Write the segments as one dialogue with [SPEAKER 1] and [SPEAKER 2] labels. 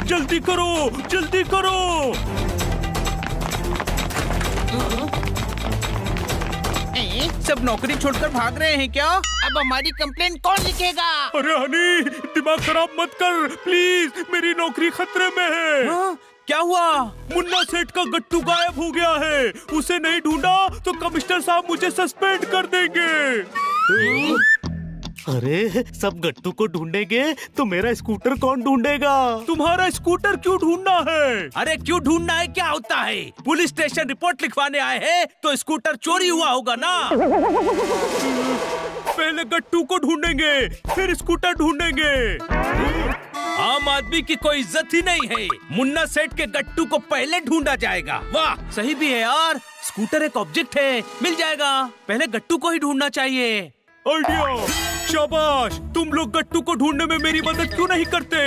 [SPEAKER 1] जल्दी करो, जल्दी करो।
[SPEAKER 2] सब नौकरी छोड़कर भाग रहे हैं क्या? अब हमारी कंप्लेन कौन लिखेगा?
[SPEAKER 1] अरे हनी, दिमाग खराब मत कर प्लीज, मेरी नौकरी खतरे में है।
[SPEAKER 2] हाँ? क्या हुआ?
[SPEAKER 1] मुन्ना सेठ का गट्टू गायब हो गया है। उसे नहीं ढूंढा तो कमिश्नर साहब मुझे सस्पेंड कर देंगे।
[SPEAKER 3] अरे सब गट्टू को ढूंढेंगे तो मेरा स्कूटर कौन ढूंढेगा?
[SPEAKER 1] तुम्हारा स्कूटर क्यों ढूंढना है?
[SPEAKER 2] अरे क्यों ढूंढना है, क्या होता है? पुलिस स्टेशन रिपोर्ट लिखवाने आए हैं तो स्कूटर चोरी हुआ होगा ना।
[SPEAKER 1] पहले गट्टू को ढूंढेंगे फिर स्कूटर ढूंढेंगे।
[SPEAKER 2] आम आदमी की कोई इज्जत ही नहीं है। मुन्ना सेठ के गट्टू को पहले ढूंढा जाएगा। वाह, सही भी है यार। स्कूटर एक ऑब्जेक्ट है, मिल जाएगा। पहले गट्टू को ही ढूंढना चाहिए।
[SPEAKER 1] आइडिया, शाबाश। तुम लोग गट्टू को ढूंढने में मेरी मदद क्यों नहीं करते?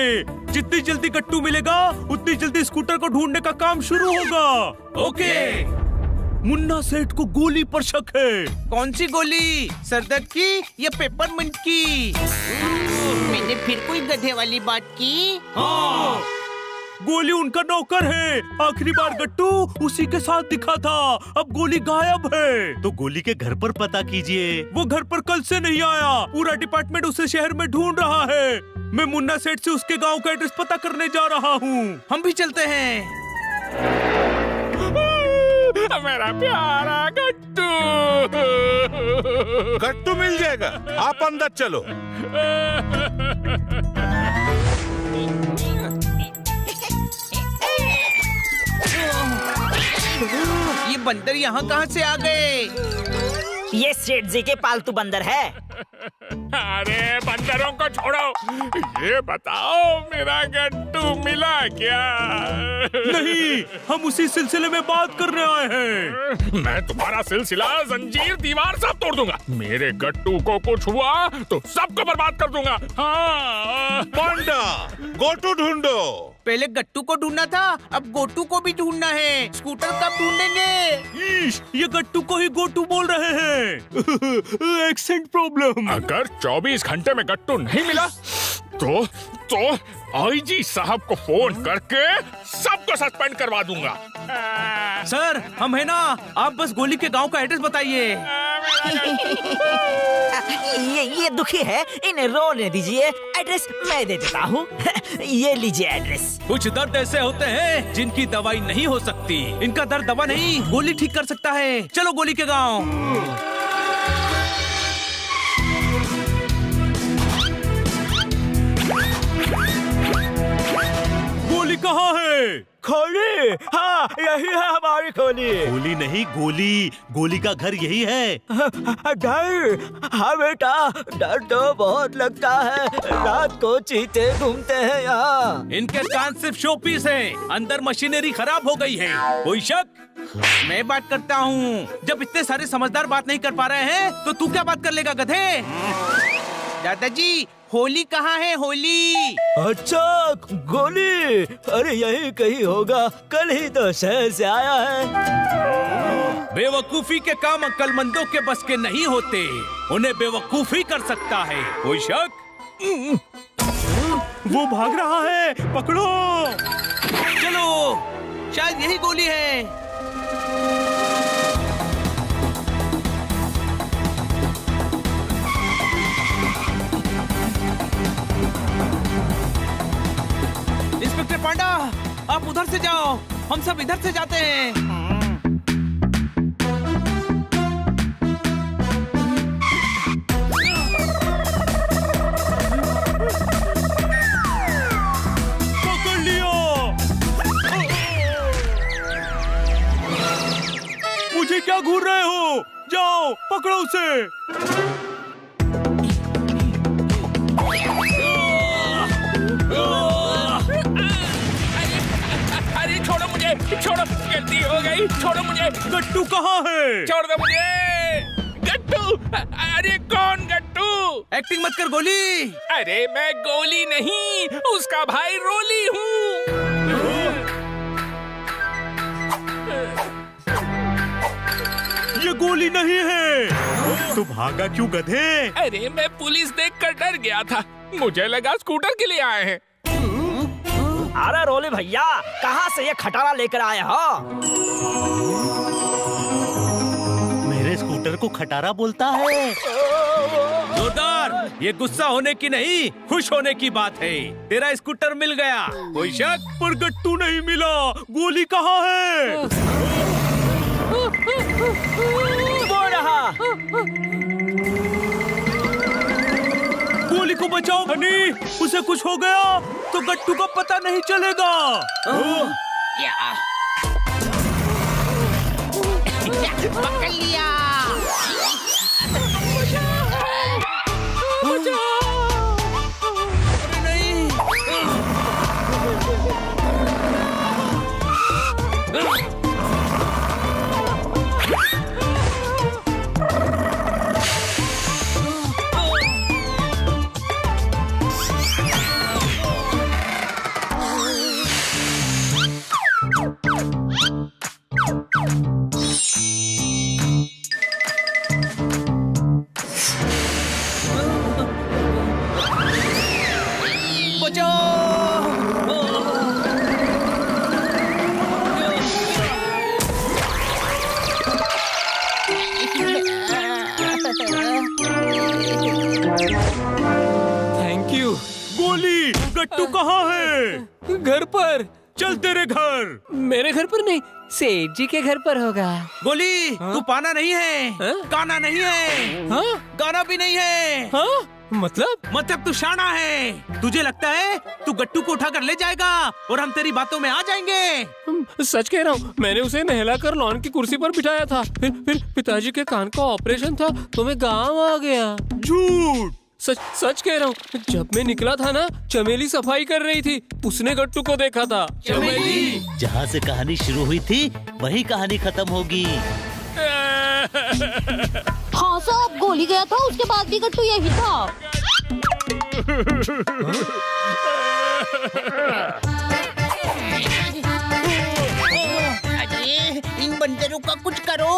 [SPEAKER 1] जितनी जल्दी गट्टू मिलेगा उतनी जल्दी स्कूटर को ढूंढने का काम शुरू होगा।
[SPEAKER 2] ओके।
[SPEAKER 1] मुन्ना सेठ को गोली पर शक है।
[SPEAKER 2] कौन सी गोली? सरदर्द की या पेपरमिंट की? मैंने फिर कोई गधे वाली बात की?
[SPEAKER 1] हाँ, गोली उनका नौकर है। आखिरी बार गट्टू उसी के साथ दिखा था, अब गोली गायब है।
[SPEAKER 3] तो गोली के घर पर पता कीजिए।
[SPEAKER 1] वो घर पर कल से नहीं आया। पूरा डिपार्टमेंट उसे शहर में ढूंढ रहा है। मैं मुन्ना सेठ से उसके गांव का एड्रेस पता करने जा रहा हूँ।
[SPEAKER 2] हम भी चलते हैं।
[SPEAKER 4] मेरा प्यारा गट्टू।
[SPEAKER 5] गट्टू मिल जाएगा, आप अंदर चलो।
[SPEAKER 2] ये बंदर यहाँ कहाँ से आ गए?
[SPEAKER 6] ये सेठ जी के पालतू बंदर है।
[SPEAKER 4] अरे बंदरों को छोड़ो, ये बताओ मेरा गट्टू मिला क्या?
[SPEAKER 1] नहीं, हम उसी सिलसिले में बात करने आए हैं।
[SPEAKER 4] मैं तुम्हारा सिलसिला, जंजीर, दीवार सब तोड़ दूंगा। मेरे गट्टू को कुछ हुआ तो सबको बर्बाद कर दूंगा। हाँ।
[SPEAKER 5] पांडा, गोटू ढूंढो।
[SPEAKER 2] पहले गट्टू को ढूंढना था, अब गोटू को भी ढूंढना है। स्कूटर कब ढूंढेंगे?
[SPEAKER 1] ये गट्टू को ही गोटू बोल रहे हैं। Accent problem.
[SPEAKER 4] अगर 24 घंटे में गट्टू नहीं मिला तो आईजी साहब को फोन करके सबको सस्पेंड करवा दूंगा।
[SPEAKER 2] सर, हम है ना, आप बस गोली के गांव का एड्रेस बताइए।
[SPEAKER 6] ये दुखी है, इन्हें रोने दीजिए। एड्रेस मैं दे देता हूँ। ये लीजिए एड्रेस।
[SPEAKER 2] कुछ दर्द ऐसे होते हैं जिनकी दवाई नहीं हो सकती। इनका दर्द दवा नहीं, गोली ठीक कर सकता है। चलो गोली के गांव।
[SPEAKER 1] गोली कहाँ है?
[SPEAKER 3] खोली, हाँ यही है हमारी खोली। गोली नहीं, गोली। गोली का घर यही है।
[SPEAKER 6] डर? हाँ बेटा, डर तो बहुत लगता है। रात को चीते घूमते हैं यहाँ।
[SPEAKER 2] इनके कान सिर्फ शो पीस है, अंदर मशीनरी खराब हो गई है। कोई शक? मैं बात करता हूँ। जब इतने सारे समझदार बात नहीं कर पा रहे हैं तो तू क्या बात कर लेगा गधे? दादाजी, होली कहाँ है? होली?
[SPEAKER 6] अच्छा, गोली? अरे यही कहीं होगा, कल ही तो शहर से आया है।
[SPEAKER 2] बेवकूफी के काम अक्लमंदों के बस के नहीं होते, उन्हें बेवकूफी कर सकता है। कोई शक?
[SPEAKER 1] वो भाग रहा है, पकड़ो।
[SPEAKER 2] चलो, शायद यही गोली है। इंस्पेक्टर पांडा, आप उधर से जाओ, हम सब इधर से जाते हैं।
[SPEAKER 1] पकड़ लिया। मुझे क्या घूर रहे हो? जाओ, पकड़ो उसे।
[SPEAKER 4] अरे छोड़ो मुझे, छोड़ो, गलती हो गई, छोड़ो मुझे।
[SPEAKER 1] गट्टू कहाँ है?
[SPEAKER 4] छोड़ दो मुझे। गट्टू? अरे कौन गट्टू?
[SPEAKER 2] एक्टिंग मत कर गोली।
[SPEAKER 4] अरे मैं गोली नहीं, उसका भाई रोली हूँ।
[SPEAKER 1] ये गोली नहीं है। तू भागा क्यों गधे?
[SPEAKER 4] अरे मैं पुलिस देखकर डर गया था, मुझे लगा स्कूटर के लिए आए हैं।
[SPEAKER 6] अरे रोली भैया, कहाँ से ये खटारा लेकर आए हो?
[SPEAKER 3] मेरे स्कूटर को खटारा बोलता है।
[SPEAKER 2] जोरदार, ये गुस्सा होने की नहीं, खुश होने की बात है। तेरा स्कूटर मिल गया, कोई शक?
[SPEAKER 1] पर गट्टू नहीं मिला। गोली कहाँ है?
[SPEAKER 6] वो रहा।
[SPEAKER 1] गोली को बचाओ हनी, उसे कुछ हो गया तो गट्टू को पता नहीं चलेगा।
[SPEAKER 2] पकड़ लिया।
[SPEAKER 7] Thank you.
[SPEAKER 1] गोली, गट्टू कहाँ है?
[SPEAKER 7] घर पर।
[SPEAKER 1] चल तेरे घर।
[SPEAKER 7] मेरे घर पर नहीं, सेठ जी के घर पर होगा।
[SPEAKER 2] गोली, तू पाना नहीं है, गाना नहीं है,
[SPEAKER 7] हाँ?
[SPEAKER 2] गाना भी नहीं है।
[SPEAKER 7] हाँ? मतलब
[SPEAKER 2] तू शाना है। तुझे लगता है तू गट्टू को उठाकर ले जाएगा और हम तेरी बातों में आ जाएंगे?
[SPEAKER 7] सच कह रहा हूँ, मैंने उसे नहलाकर लॉन की कुर्सी पर बिठाया था। फिर पिताजी के कान का ऑपरेशन था तो मैं गाँव आ गया।
[SPEAKER 1] झूठ।
[SPEAKER 7] सच कह रहा हूँ, जब मैं निकला था ना, चमेली सफाई कर रही थी, उसने गट्टू को देखा था।
[SPEAKER 2] चमेली?
[SPEAKER 3] जहाँ से कहानी शुरू हुई थी वही कहानी खत्म होगी।
[SPEAKER 8] हाँ साहब, गोली गया था, उसके बाद भी गट्टू यही था।
[SPEAKER 2] इन बंदरों का कुछ करो।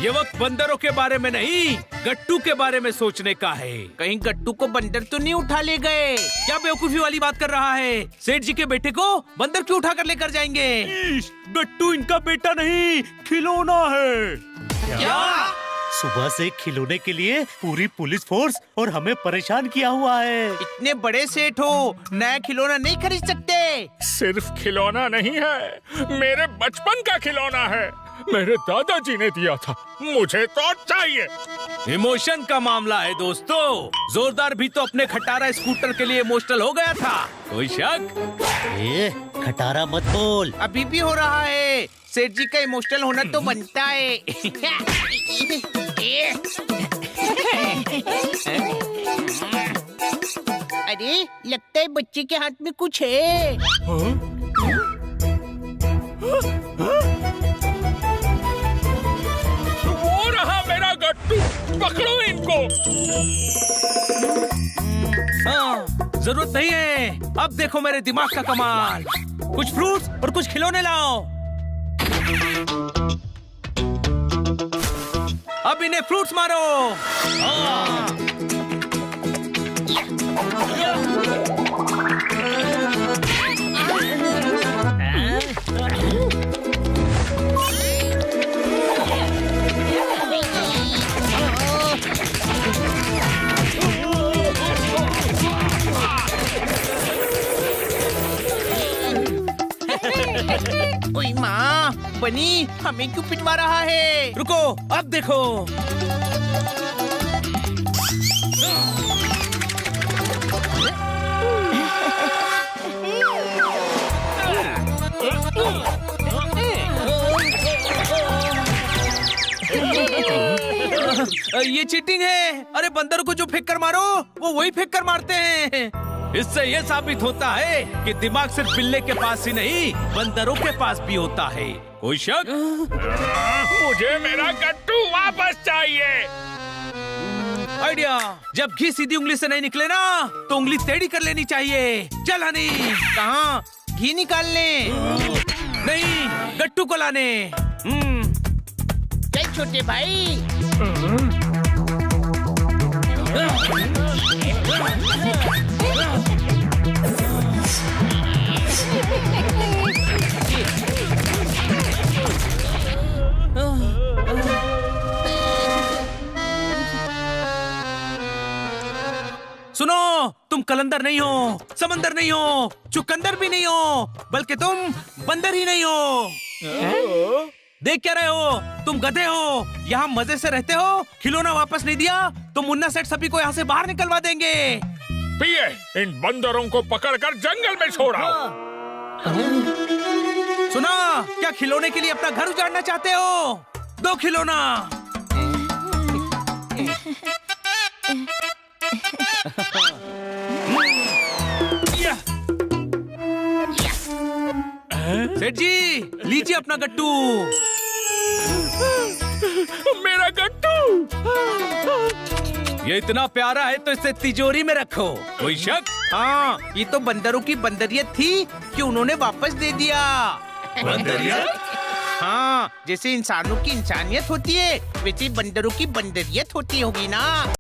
[SPEAKER 2] ये वक्त बंदरों के बारे में नहीं, गट्टू के बारे में सोचने का है। कहीं गट्टू को बंदर तो नहीं उठा ले गए? क्या बेवकूफी वाली बात कर रहा है? सेठ जी के बेटे को बंदर क्यों उठा कर लेकर जाएंगे?
[SPEAKER 1] गट्टू इनका बेटा नहीं, खिलौना है।
[SPEAKER 2] क्या?
[SPEAKER 3] सुबह से खिलौने के लिए पूरी पुलिस फोर्स और हमें परेशान किया हुआ है।
[SPEAKER 2] इतने बड़े सेठ हो, नया खिलौना नहीं खरीद सकते?
[SPEAKER 4] सिर्फ खिलौना नहीं है, मेरे बचपन का खिलौना है। मेरे दादाजी ने दिया था, मुझे तो चाहिए।
[SPEAKER 2] इमोशन का मामला है दोस्तों। जोरदार भी तो अपने खटारा स्कूटर के लिए इमोशनल हो गया था, कोई शक?
[SPEAKER 3] ए, खटारा मत बोल।
[SPEAKER 2] अभी भी हो रहा है। सेठ जी का इमोशनल होना तो बनता है। अरे लगता है बच्चे के हाथ में कुछ है।
[SPEAKER 4] वो रहा मेरा गट्टू, पकड़ो इनको।
[SPEAKER 2] हाँ, जरूरत नहीं है। अब देखो मेरे दिमाग का कमाल। कुछ फ्रूट्स और कुछ खिलौने लाओ। अब इन्हें फ्रूट्स मारो। ओए माँ, बनी हमें क्यों पिटवा रहा है? रुको, अब देखो। ये चीटिंग है। अरे बंदर को जो फेंक कर मारो वो वही फेंक कर मारते हैं। इससे ये साबित होता है कि दिमाग सिर्फ बिल्ले के पास ही नहीं, बंदरों के पास भी होता है। कोई शक?
[SPEAKER 4] मुझे मेरा गट्टू वापस चाहिए।
[SPEAKER 2] आइडिया, जब घी सीधी उंगली से नहीं निकले ना तो उंगली टेढ़ी कर लेनी चाहिए। चल हनी, कहाँ घी निकालने? नहीं, गट्टू को लाने। चल छोटे भाई। कलंदर नहीं हो, समंदर नहीं हो, चुकंदर भी नहीं हो, बल्कि तुम बंदर ही नहीं हो। देख क्या रहे हो? तुम गधे हो, यहाँ मजे से रहते हो, खिलौना वापस नहीं दिया तो मुन्ना सेठ सभी को यहाँ से बाहर निकलवा देंगे।
[SPEAKER 4] पिए, इन बंदरों को पकड़कर जंगल में छोड़ा।
[SPEAKER 2] सुना, क्या खिलौने के लिए अपना घर उजाड़ना चाहते हो? दो खिलौना। सेठ जी, लीजिए अपना गट्टू।
[SPEAKER 4] मेरा गट्टू।
[SPEAKER 2] ये इतना प्यारा है तो इसे तिजोरी में रखो। कोई शक? हाँ, ये तो बंदरों की बंदरियत थी कि उन्होंने वापस दे दिया।
[SPEAKER 3] बंदरियत?
[SPEAKER 2] हाँ, जैसे इंसानों की इंसानियत होती है वैसे बंदरों की बंदरियत होती होगी ना।